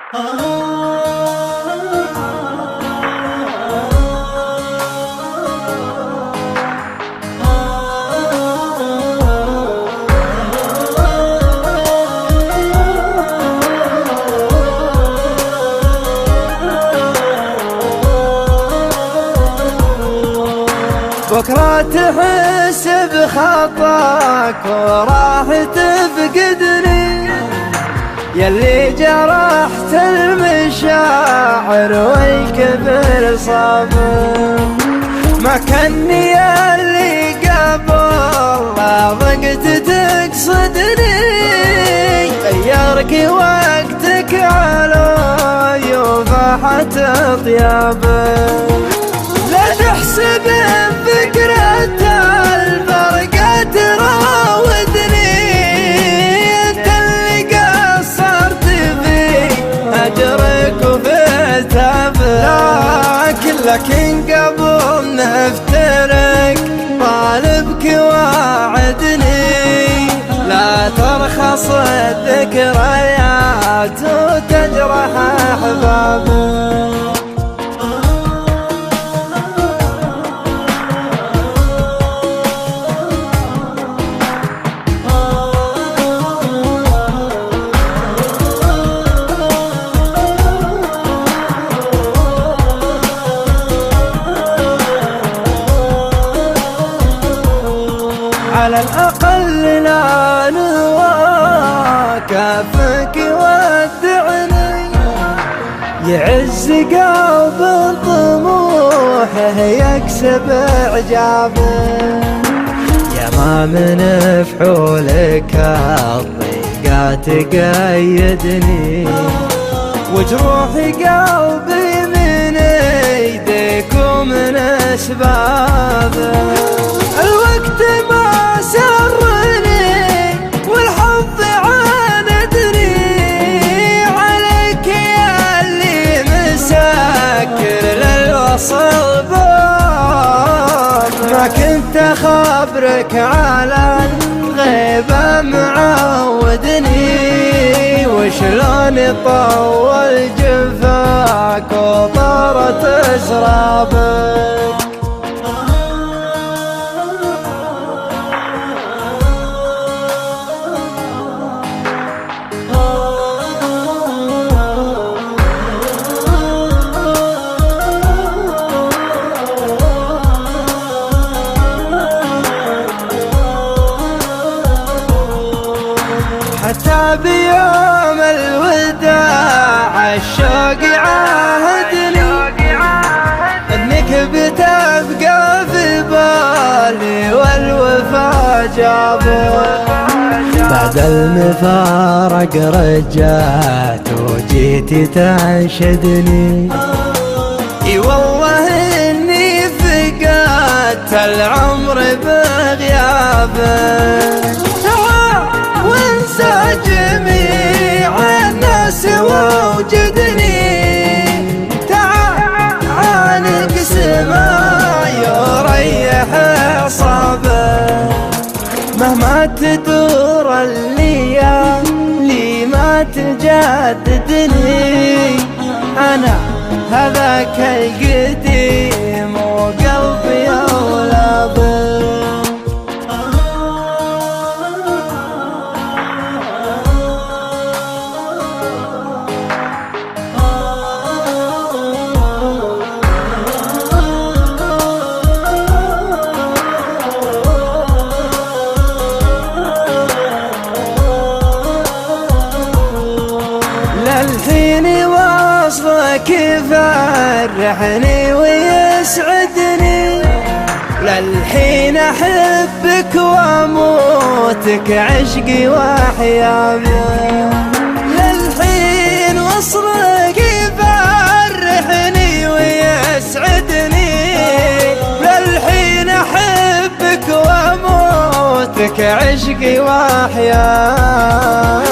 بكرة تحس بخطاك وراح تفقدني، يلي جرحت المشاعر والكبر صابر. ما كني اللي قبل لا ضقت تقصدني، غيرك وقتك على يوفحت طيابك. لا تحسب فكرة الفرقة تراودني، انت اللي قصرت في اجرك وفي تعبك. لكن قبل نفترق طالبك واعدني، لا ترخص الذكريات وتجرح احبابك. على الأقل لا نواك كافك ودعني، يعز قلب طموحه يكسب إعجابه. يا ما من فحولك الضيقات تقيدني، وجروح قلبي من ايديك ومن اسبابه. الوقت ما سرني والحظ عاندني، عليك يا اللي مسكر للوصل باب. ما كنت اخبرك على الغيبة معودني، وشلون طول جفاك وطارت اسرابك. حتى بيوم الوداع الشوق عاهدني، انك بتبقى في بالي والوفا جابك. بعد المفارق رجعت وجيتي تنشدني، اي والله اني فقدت العمر بغيابك. وانسى جميع الناس ووجدني، تعال اقسم يريح اعصابك. مهما تدور الليالي ما تجددني، انا هذاك القديم وقلبي اولى بك. للحين وصلك يفرحني ويسعدني، للحين احبك واموتك عشقي واحيابي. للحين وصلك يفرحني ويسعدني، للحين احبك واموتك عشقي واحيابي.